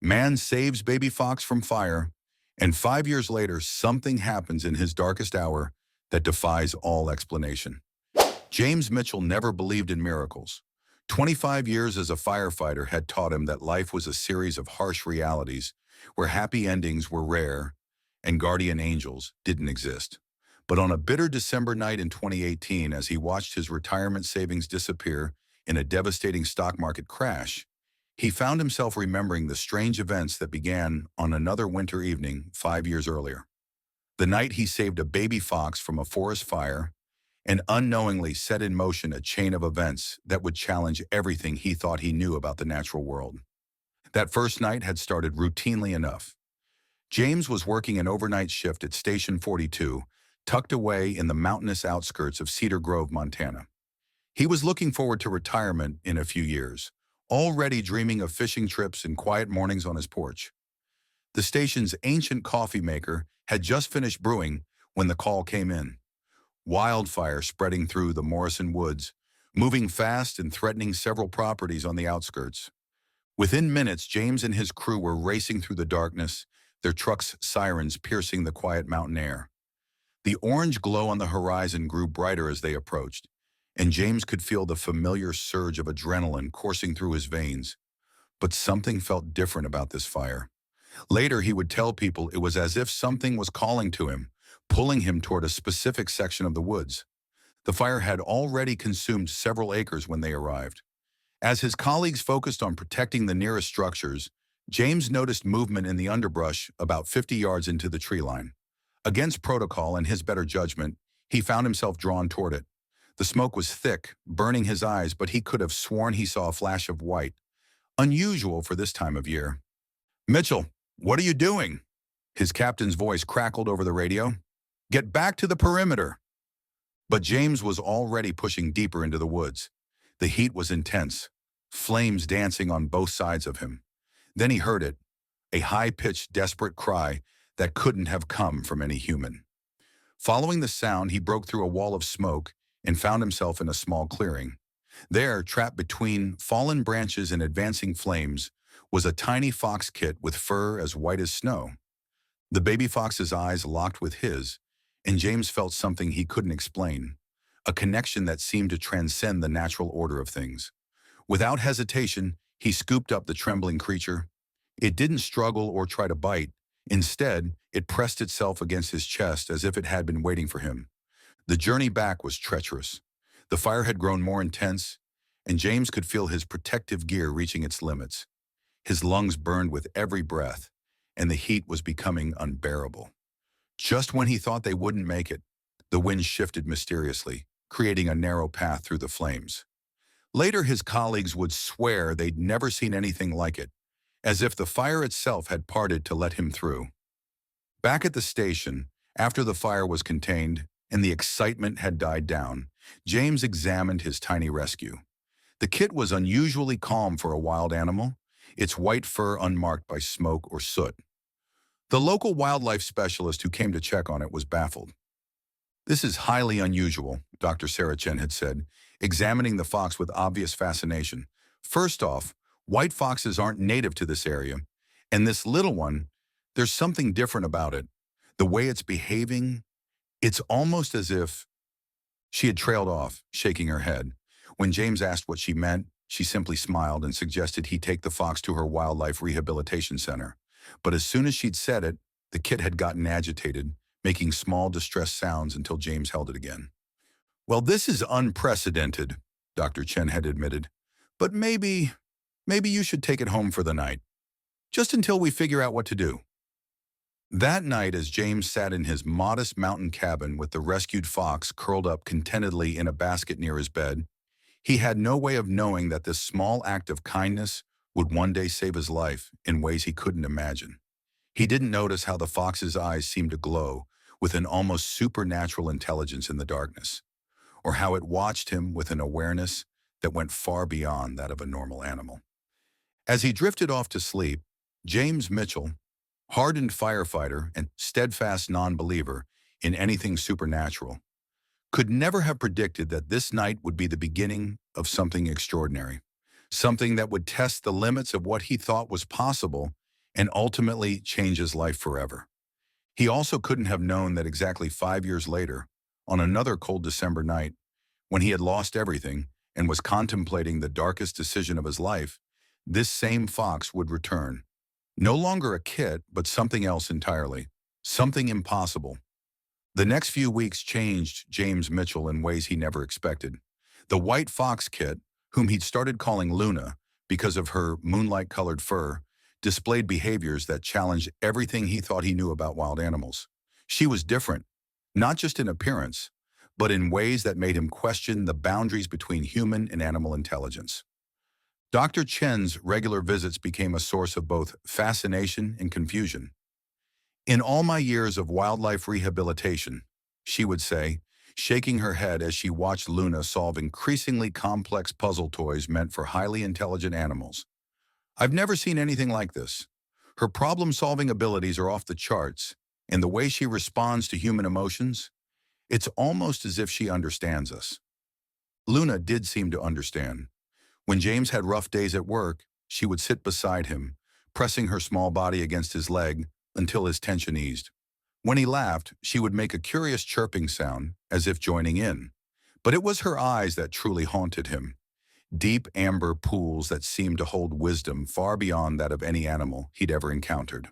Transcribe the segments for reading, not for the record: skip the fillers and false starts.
Man saves baby fox from fire, and 5 years later, something happens in his darkest hour that defies all explanation. James Mitchell never believed in miracles. 25 years as a firefighter had taught him that life was a series of harsh realities where happy endings were rare and guardian angels didn't exist. But on a bitter December night in 2018, as he watched his retirement savings disappear in a devastating stock market crash, he found himself remembering the strange events that began on another winter evening 5 years earlier. The night he saved a baby fox from a forest fire and unknowingly set in motion a chain of events that would challenge everything he thought he knew about the natural world. That first night had started routinely enough. James was working an overnight shift at Station 42, tucked away in the mountainous outskirts of Cedar Grove, Montana. He was looking forward to retirement in a few years, already dreaming of fishing trips and quiet mornings on his porch. The station's ancient coffee maker had just finished brewing when the call came in. Wildfire spreading through the Morrison Woods, moving fast and threatening several properties on the outskirts. Within minutes, James and his crew were racing through the darkness, their trucks' sirens piercing the quiet mountain air. The orange glow on the horizon grew brighter as they approached, and James could feel the familiar surge of adrenaline coursing through his veins. But something felt different about this fire. Later, he would tell people it was as if something was calling to him, pulling him toward a specific section of the woods. The fire had already consumed several acres when they arrived. As his colleagues focused on protecting the nearest structures, James noticed movement in the underbrush about 50 yards into the tree line. Against protocol and his better judgment, he found himself drawn toward it. The smoke was thick, burning his eyes, but he could have sworn he saw a flash of white, unusual for this time of year. "Mitchell, what are you doing?" His captain's voice crackled over the radio. "Get back to the perimeter." But James was already pushing deeper into the woods. The heat was intense, flames dancing on both sides of him. Then he heard it, a high-pitched, desperate cry that couldn't have come from any human. Following the sound, he broke through a wall of smoke and found himself in a small clearing. There, trapped between fallen branches and advancing flames, was a tiny fox kit with fur as white as snow. The baby fox's eyes locked with his, and James felt something he couldn't explain, a connection that seemed to transcend the natural order of things. Without hesitation, he scooped up the trembling creature. It didn't struggle or try to bite. Instead, it pressed itself against his chest as if it had been waiting for him. The journey back was treacherous. The fire had grown more intense, and James could feel his protective gear reaching its limits. His lungs burned with every breath, and the heat was becoming unbearable. Just when he thought they wouldn't make it, the wind shifted mysteriously, creating a narrow path through the flames. Later, his colleagues would swear they'd never seen anything like it, as if the fire itself had parted to let him through. Back at the station, after the fire was contained and the excitement had died down, James examined his tiny rescue. The kit was unusually calm for a wild animal, its white fur unmarked by smoke or soot. The local wildlife specialist who came to check on it was baffled. "This is highly unusual," Dr. Sarah Chen had said, examining the fox with obvious fascination. "First off, white foxes aren't native to this area, and this little one, there's something different about it. The way it's behaving, it's almost as if—" She had trailed off, shaking her head. When James asked what she meant, she simply smiled and suggested he take the fox to her wildlife rehabilitation center. But as soon as she'd said it, the kit had gotten agitated, making small distressed sounds until James held it again. "Well, this is unprecedented," Dr. Chen had admitted. "But maybe you should take it home for the night, just until we figure out what to do." That night, as James sat in his modest mountain cabin with the rescued fox curled up contentedly in a basket near his bed, he had no way of knowing that this small act of kindness would one day save his life in ways he couldn't imagine. He didn't notice how the fox's eyes seemed to glow with an almost supernatural intelligence in the darkness, or how it watched him with an awareness that went far beyond that of a normal animal. As he drifted off to sleep, James Mitchell, hardened firefighter and steadfast non-believer in anything supernatural, could never have predicted that this night would be the beginning of something extraordinary, something that would test the limits of what he thought was possible and ultimately change his life forever. He also couldn't have known that exactly 5 years later, on another cold December night, when he had lost everything and was contemplating the darkest decision of his life, this same fox would return. No longer a kit, but something else entirely. Something impossible. The next few weeks changed James Mitchell in ways he never expected. The white fox kit, whom he'd started calling Luna because of her moonlight-colored fur, displayed behaviors that challenged everything he thought he knew about wild animals. She was different, not just in appearance, but in ways that made him question the boundaries between human and animal intelligence. Dr. Chen's regular visits became a source of both fascination and confusion. In all my years of wildlife rehabilitation, she would say, shaking her head as she watched Luna solve increasingly complex puzzle toys meant for highly intelligent animals, I've never seen anything like this. Her problem-solving abilities are off the charts, and the way she responds to human emotions, it's almost as if she understands us. Luna did seem to understand. When James had rough days at work, she would sit beside him, pressing her small body against his leg until his tension eased. When he laughed, she would make a curious chirping sound, as if joining in. But it was her eyes that truly haunted him. Deep amber pools that seemed to hold wisdom far beyond that of any animal he'd ever encountered.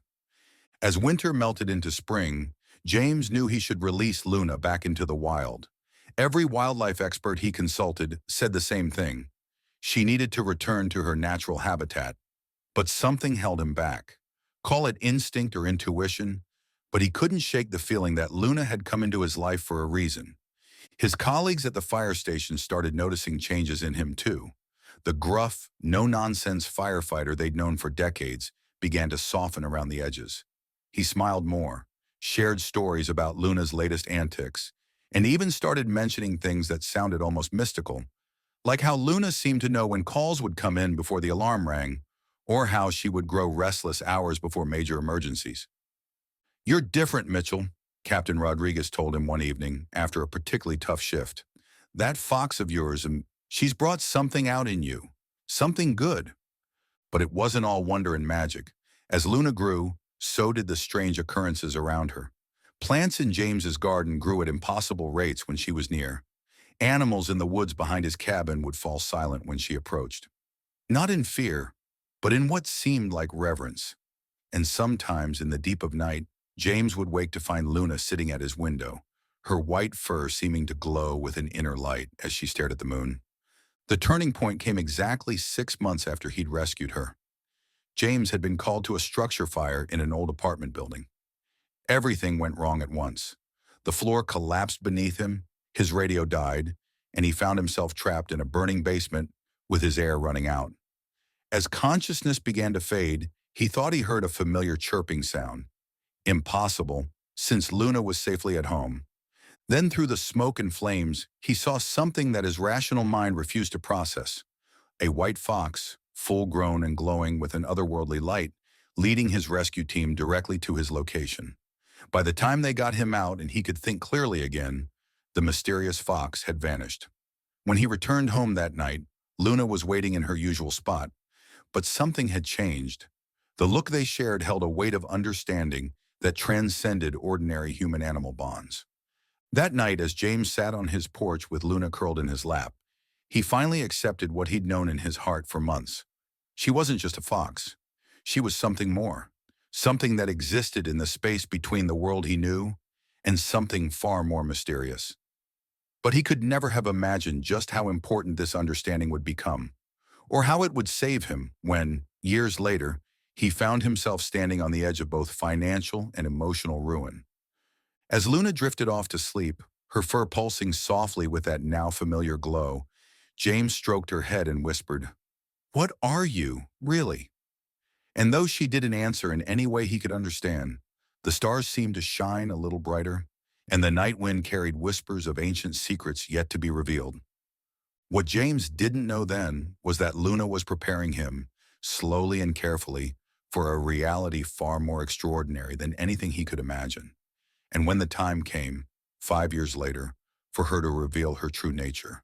As winter melted into spring, James knew he should release Luna back into the wild. Every wildlife expert he consulted said the same thing. She needed to return to her natural habitat. But something held him back. Call it instinct or intuition, but he couldn't shake the feeling that Luna had come into his life for a reason. His colleagues at the fire station started noticing changes in him too. The gruff, no-nonsense firefighter they'd known for decades began to soften around the edges. He smiled more, shared stories about Luna's latest antics, and even started mentioning things that sounded almost mystical, like how Luna seemed to know when calls would come in before the alarm rang, or how she would grow restless hours before major emergencies. "You're different, Mitchell," Captain Rodriguez told him one evening after a particularly tough shift. "That fox of yours, she's brought something out in you. Something good." But it wasn't all wonder and magic. As Luna grew, so did the strange occurrences around her. Plants in James's garden grew at impossible rates when she was near. Animals in the woods behind his cabin would fall silent when she approached. Not in fear, but in what seemed like reverence. And sometimes in the deep of night, James would wake to find Luna sitting at his window, her white fur seeming to glow with an inner light as she stared at the moon. The turning point came exactly 6 months after he'd rescued her. James had been called to a structure fire in an old apartment building. Everything went wrong at once. The floor collapsed beneath him, his radio died, and he found himself trapped in a burning basement with his air running out. As consciousness began to fade, he thought he heard a familiar chirping sound. Impossible, since Luna was safely at home. Then through the smoke and flames, he saw something that his rational mind refused to process. A white fox, full-grown and glowing with an otherworldly light, leading his rescue team directly to his location. By the time they got him out and he could think clearly again, the mysterious fox had vanished. When he returned home that night, Luna was waiting in her usual spot, but something had changed. The look they shared held a weight of understanding that transcended ordinary human-animal bonds. That night, as James sat on his porch with Luna curled in his lap, he finally accepted what he'd known in his heart for months. She wasn't just a fox. She was something more, something that existed in the space between the world he knew and something far more mysterious. But he could never have imagined just how important this understanding would become, or how it would save him when, years later, he found himself standing on the edge of both financial and emotional ruin. As Luna drifted off to sleep, her fur pulsing softly with that now familiar glow, James stroked her head and whispered, "What are you, really?" And though she didn't answer in any way he could understand, the stars seemed to shine a little brighter, and the night wind carried whispers of ancient secrets yet to be revealed. What James didn't know then was that Luna was preparing him, slowly and carefully, for a reality far more extraordinary than anything he could imagine. And when the time came, 5 years later, for her to reveal her true nature,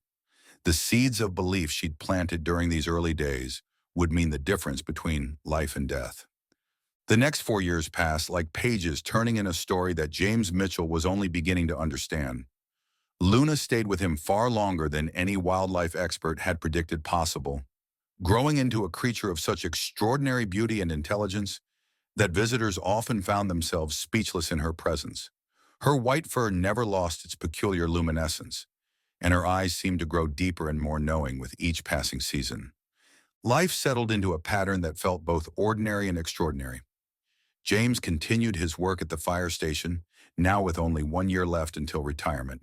the seeds of belief she'd planted during these early days would mean the difference between life and death. The next 4 years passed like pages turning in a story that James Mitchell was only beginning to understand. Luna stayed with him far longer than any wildlife expert had predicted possible, growing into a creature of such extraordinary beauty and intelligence that visitors often found themselves speechless in her presence. Her white fur never lost its peculiar luminescence, and her eyes seemed to grow deeper and more knowing with each passing season. Life settled into a pattern that felt both ordinary and extraordinary. James continued his work at the fire station, now with only 1 year left until retirement.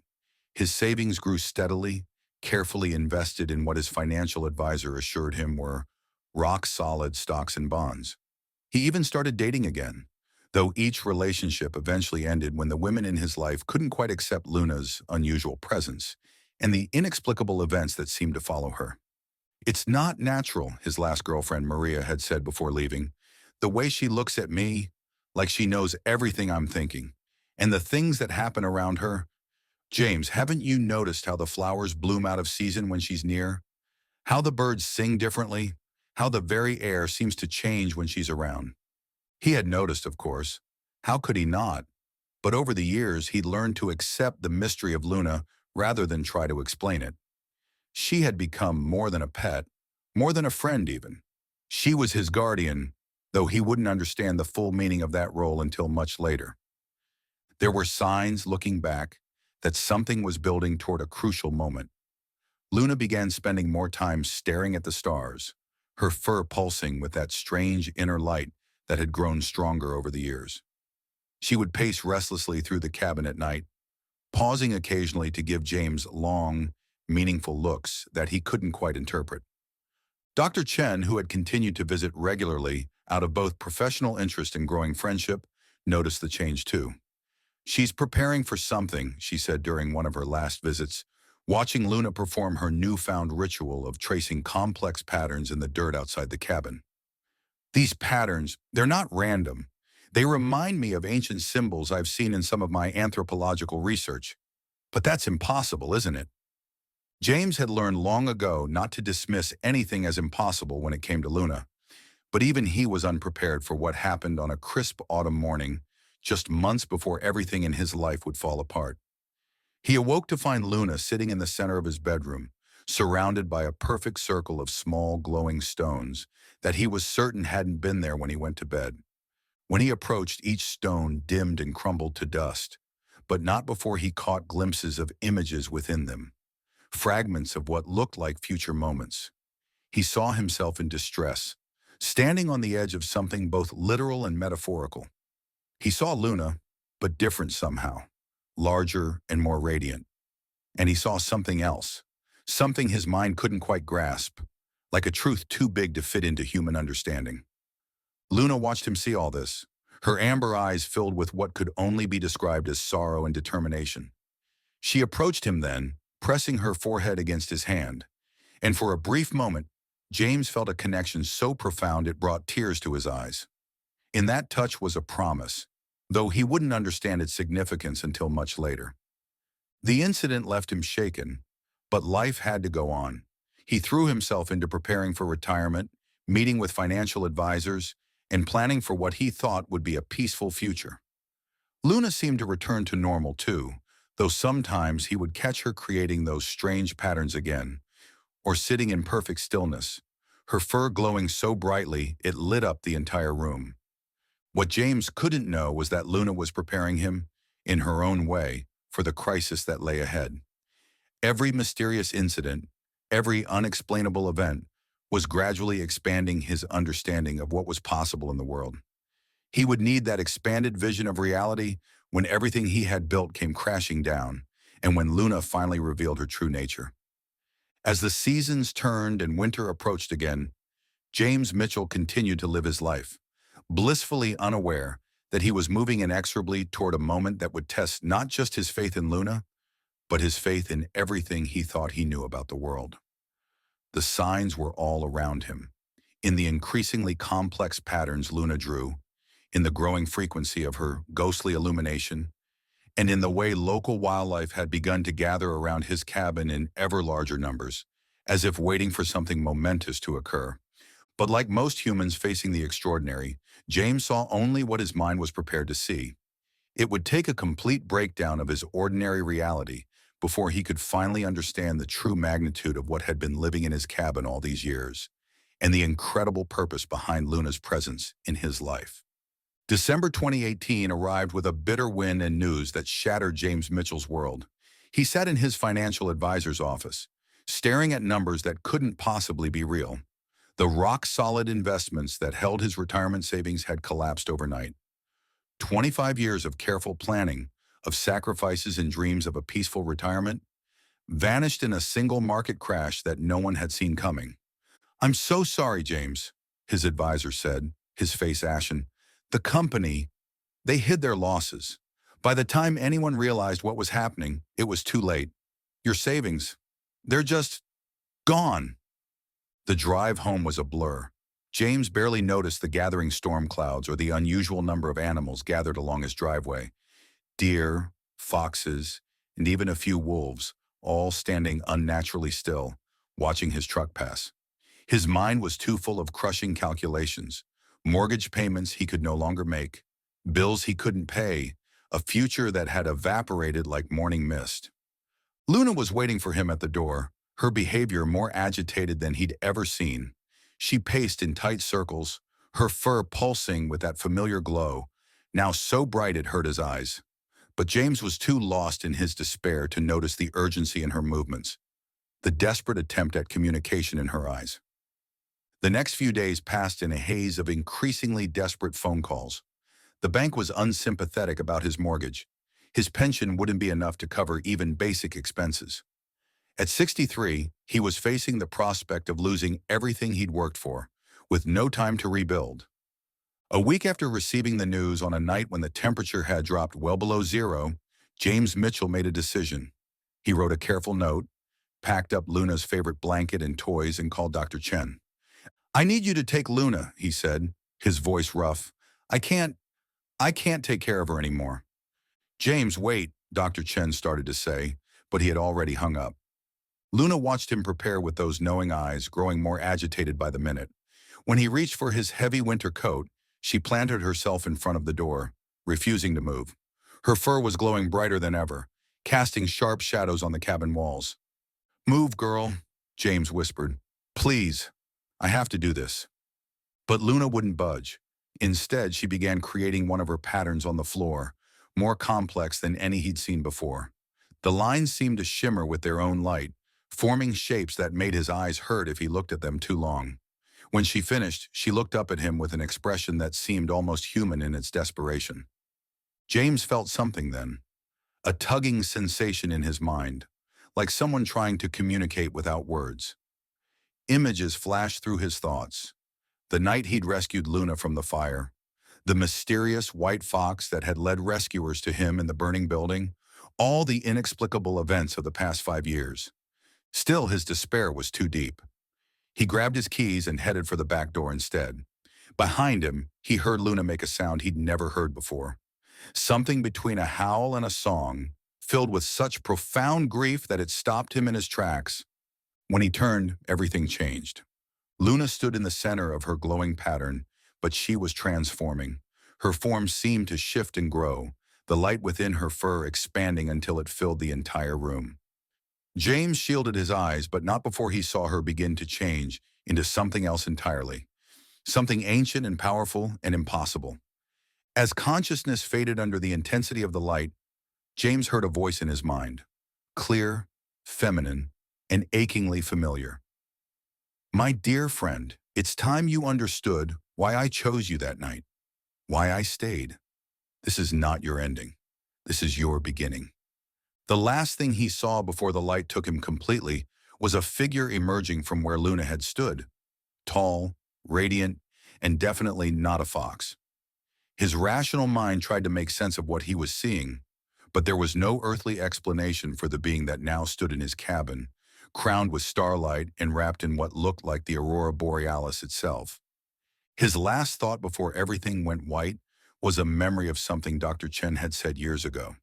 His savings grew steadily, carefully invested in what his financial advisor assured him were rock-solid stocks and bonds. He even started dating again, though each relationship eventually ended when the women in his life couldn't quite accept Luna's unusual presence and the inexplicable events that seemed to follow her. "It's not natural," his last girlfriend Maria had said before leaving. "The way she looks at me, like she knows everything I'm thinking, and the things that happen around her. James, haven't you noticed how the flowers bloom out of season when she's near? How the birds sing differently? How the very air seems to change when she's around?" He had noticed, of course. How could he not? But over the years, he'd learned to accept the mystery of Luna rather than try to explain it. She had become more than a pet, more than a friend even. She was his guardian, though he wouldn't understand the full meaning of that role until much later. There were signs, looking back, that something was building toward a crucial moment. Luna began spending more time staring at the stars, her fur pulsing with that strange inner light that had grown stronger over the years. She would pace restlessly through the cabin at night, pausing occasionally to give James long, meaningful looks that he couldn't quite interpret. Dr. Chen, who had continued to visit regularly out of both professional interest and growing friendship, noticed the change too. "She's preparing for something," she said during one of her last visits, watching Luna perform her newfound ritual of tracing complex patterns in the dirt outside the cabin. "These patterns, they're not random. They remind me of ancient symbols I've seen in some of my anthropological research. But that's impossible, isn't it?" James had learned long ago not to dismiss anything as impossible when it came to Luna, but even he was unprepared for what happened on a crisp autumn morning, just months before everything in his life would fall apart. He awoke to find Luna sitting in the center of his bedroom, surrounded by a perfect circle of small, glowing stones that he was certain hadn't been there when he went to bed. When he approached, each stone dimmed and crumbled to dust, but not before he caught glimpses of images within them, fragments of what looked like future moments. He saw himself in distress, standing on the edge of something both literal and metaphorical. He saw Luna, but different somehow, larger and more radiant. And he saw something else, something his mind couldn't quite grasp, like a truth too big to fit into human understanding. Luna watched him see all this, her amber eyes filled with what could only be described as sorrow and determination. She approached him then, pressing her forehead against his hand, and for a brief moment, James felt a connection so profound it brought tears to his eyes. In that touch was a promise, though he wouldn't understand its significance until much later. The incident left him shaken, but life had to go on. He threw himself into preparing for retirement, meeting with financial advisors, and planning for what he thought would be a peaceful future. Luna seemed to return to normal too, though sometimes he would catch her creating those strange patterns again, or sitting in perfect stillness, her fur glowing so brightly it lit up the entire room. What James couldn't know was that Luna was preparing him, in her own way, for the crisis that lay ahead. Every mysterious incident, every unexplainable event, was gradually expanding his understanding of what was possible in the world. He would need that expanded vision of reality when everything he had built came crashing down, and when Luna finally revealed her true nature. As the seasons turned and winter approached again, James Mitchell continued to live his life, blissfully unaware that he was moving inexorably toward a moment that would test not just his faith in Luna, but his faith in everything he thought he knew about the world. The signs were all around him, in the increasingly complex patterns Luna drew, in the growing frequency of her ghostly illumination, and in the way local wildlife had begun to gather around his cabin in ever larger numbers, as if waiting for something momentous to occur. But like most humans facing the extraordinary, James saw only what his mind was prepared to see. It would take a complete breakdown of his ordinary reality before he could finally understand the true magnitude of what had been living in his cabin all these years, and the incredible purpose behind Luna's presence in his life. December 2018 arrived with a bitter wind and news that shattered James Mitchell's world. He sat in his financial advisor's office, staring at numbers that couldn't possibly be real. The rock-solid investments that held his retirement savings had collapsed overnight. 25 years of careful planning, of sacrifices and dreams of a peaceful retirement, vanished in a single market crash that no one had seen coming. "I'm so sorry, James," his advisor said, his face ashen. "The company, they hid their losses. By the time anyone realized what was happening, it was too late. Your savings, they're just gone." The drive home was a blur. James barely noticed the gathering storm clouds or the unusual number of animals gathered along his driveway. Deer, foxes, and even a few wolves, all standing unnaturally still, watching his truck pass. His mind was too full of crushing calculations, mortgage payments he could no longer make, bills he couldn't pay, a future that had evaporated like morning mist. Luna was waiting for him at the door, her behavior more agitated than he'd ever seen. She paced in tight circles, her fur pulsing with that familiar glow, now so bright it hurt his eyes. But James was too lost in his despair to notice the urgency in her movements, the desperate attempt at communication in her eyes. The next few days passed in a haze of increasingly desperate phone calls. The bank was unsympathetic about his mortgage. His pension wouldn't be enough to cover even basic expenses. At 63, he was facing the prospect of losing everything he'd worked for, with no time to rebuild. A week after receiving the news on a night when the temperature had dropped well below zero, James Mitchell made a decision. He wrote a careful note, packed up Luna's favorite blanket and toys, and called Dr. Chen. "I need you to take Luna," he said, his voice rough. I can't take care of her anymore." "James, wait," Dr. Chen started to say, but he had already hung up. Luna watched him prepare with those knowing eyes, growing more agitated by the minute. When he reached for his heavy winter coat, she planted herself in front of the door, refusing to move. Her fur was glowing brighter than ever, casting sharp shadows on the cabin walls. "Move, girl," James whispered. "Please, I have to do this." But Luna wouldn't budge. Instead, she began creating one of her patterns on the floor, more complex than any he'd seen before. The lines seemed to shimmer with their own light, forming shapes that made his eyes hurt if he looked at them too long. When she finished, she looked up at him with an expression that seemed almost human in its desperation. James felt something then, a tugging sensation in his mind, like someone trying to communicate without words. Images flashed through his thoughts. The night he'd rescued Luna from the fire, the mysterious white fox that had led rescuers to him in the burning building, all the inexplicable events of the past 5 years. Still, his despair was too deep. He grabbed his keys and headed for the back door instead. Behind him, he heard Luna make a sound he'd never heard before. Something between a howl and a song, filled with such profound grief that it stopped him in his tracks. When he turned, everything changed. Luna stood in the center of her glowing pattern, but she was transforming. Her form seemed to shift and grow, the light within her fur expanding until it filled the entire room. James shielded his eyes, but not before he saw her begin to change into something else entirely. Something ancient and powerful and impossible. As consciousness faded under the intensity of the light, James heard a voice in his mind. Clear, feminine, and achingly familiar. "My dear friend, it's time you understood why I chose you that night. Why I stayed. This is not your ending. This is your beginning." The last thing he saw before the light took him completely was a figure emerging from where Luna had stood. Tall, radiant, and definitely not a fox. His rational mind tried to make sense of what he was seeing, but there was no earthly explanation for the being that now stood in his cabin, crowned with starlight and wrapped in what looked like the aurora borealis itself. His last thought before everything went white was a memory of something Dr. Chen had said years ago.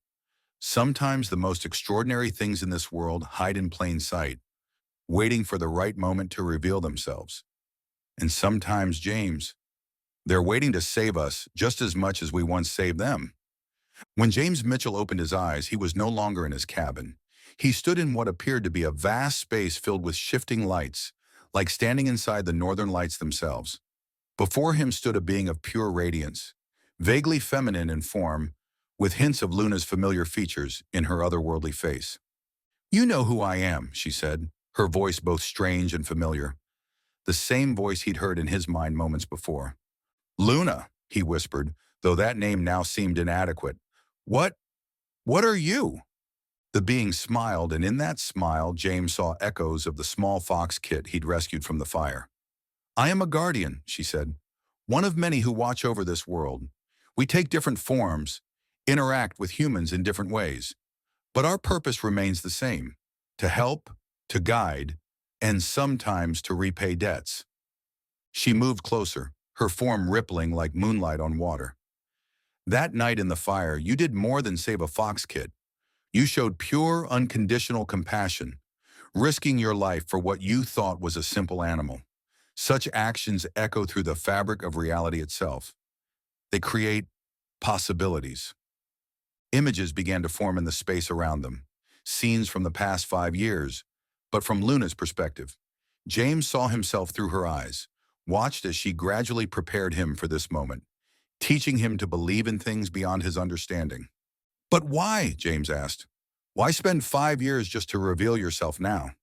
Sometimes the most extraordinary things in this world hide in plain sight, waiting for the right moment to reveal themselves. And sometimes, James, they're waiting to save us just as much as we once saved them. When James Mitchell opened his eyes, he was no longer in his cabin. He stood in what appeared to be a vast space filled with shifting lights, like standing inside the northern lights themselves. Before him stood a being of pure radiance, vaguely feminine in form, with hints of Luna's familiar features in her otherworldly face. "You know who I am," she said, her voice both strange and familiar, the same voice he'd heard in his mind moments before. "Luna," he whispered, though that name now seemed inadequate. "What, what are you?" The being smiled, and in that smile, James saw echoes of the small fox kit he'd rescued from the fire. "I am a guardian," she said, "one of many who watch over this world. We take different forms, interact with humans in different ways, but our purpose remains the same: to help, to guide, and sometimes to repay debts." She moved closer, her form rippling like moonlight on water. "That night in the fire, you did more than save a fox kit. You showed pure, unconditional compassion, risking your life for what you thought was a simple animal. Such actions echo through the fabric of reality itself. They create possibilities." Images began to form in the space around them, scenes from the past 5 years, but from Luna's perspective. James saw himself through her eyes, watched as she gradually prepared him for this moment, teaching him to believe in things beyond his understanding. "But why?" James asked. "Why spend 5 years just to reveal yourself now?"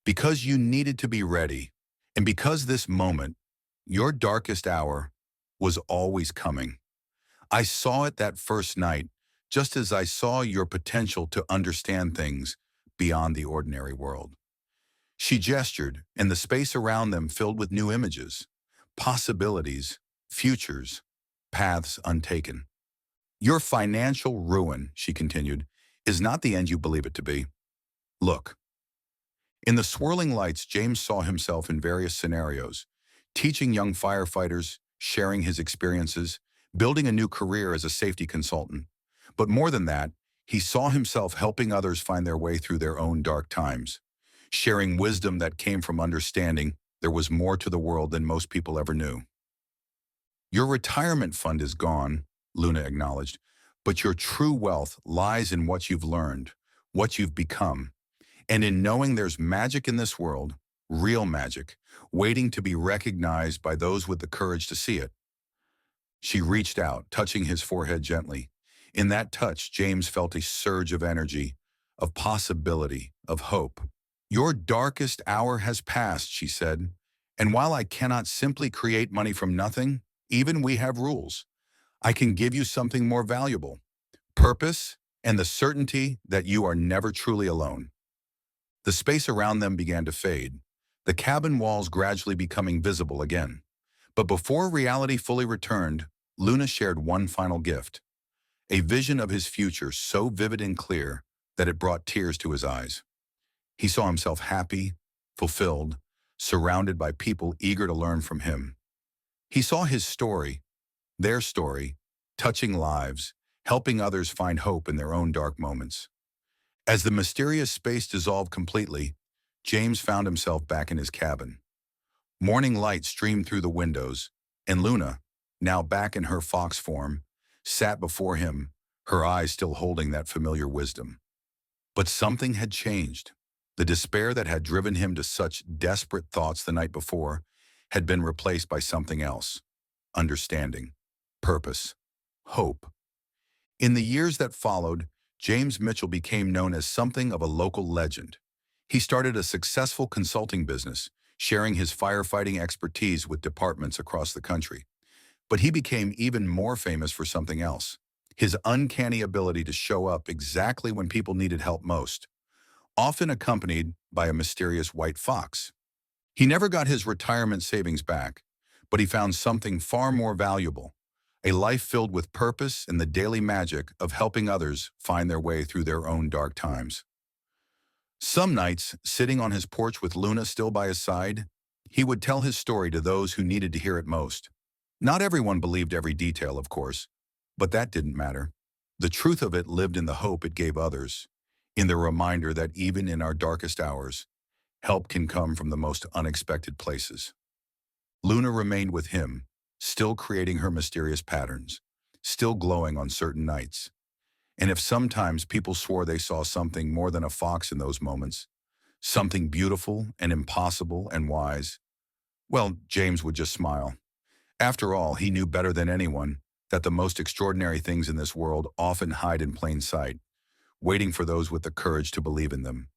"Because you needed to be ready, and because this moment, your darkest hour, was always coming. I saw it that first night, just as I saw your potential to understand things beyond the ordinary world." She gestured, and the space around them filled with new images, possibilities, futures, paths untaken. "Your financial ruin," she continued, "is not the end you believe it to be. Look." In the swirling lights, James saw himself in various scenarios, teaching young firefighters, sharing his experiences, building a new career as a safety consultant. But more than that, he saw himself helping others find their way through their own dark times, sharing wisdom that came from understanding there was more to the world than most people ever knew. "Your retirement fund is gone," Luna acknowledged, "but your true wealth lies in what you've learned, what you've become, and in knowing there's magic in this world, real magic, waiting to be recognized by those with the courage to see it." She reached out, touching his forehead gently. In that touch, James felt a surge of energy, of possibility, of hope. "Your darkest hour has passed," she said, "and while I cannot simply create money from nothing, even we have rules. I can give you something more valuable: purpose and the certainty that you are never truly alone." The space around them began to fade, the cabin walls gradually becoming visible again. But before reality fully returned, Luna shared one final gift, a vision of his future so vivid and clear that it brought tears to his eyes. He saw himself happy, fulfilled, surrounded by people eager to learn from him. He saw his story, their story, touching lives, helping others find hope in their own dark moments. As the mysterious space dissolved completely, James found himself back in his cabin. Morning light streamed through the windows, and Luna, now back in her fox form, sat before him, her eyes still holding that familiar wisdom. But something had changed. The despair that had driven him to such desperate thoughts the night before had been replaced by something else: understanding, purpose, hope. In the years that followed, James Mitchell became known as something of a local legend. He started a successful consulting business, sharing his firefighting expertise with departments across the country. But he became even more famous for something else: his uncanny ability to show up exactly when people needed help most, often accompanied by a mysterious white fox. He never got his retirement savings back, but he found something far more valuable: a life filled with purpose and the daily magic of helping others find their way through their own dark times. Some nights, sitting on his porch with Luna still by his side, he would tell his story to those who needed to hear it most. Not everyone believed every detail, of course, but that didn't matter. The truth of it lived in the hope it gave others, in the reminder that even in our darkest hours, help can come from the most unexpected places. Luna remained with him, still creating her mysterious patterns, still glowing on certain nights. And if sometimes people swore they saw something more than a fox in those moments, something beautiful and impossible and wise, well, James would just smile. After all, he knew better than anyone that the most extraordinary things in this world often hide in plain sight, waiting for those with the courage to believe in them.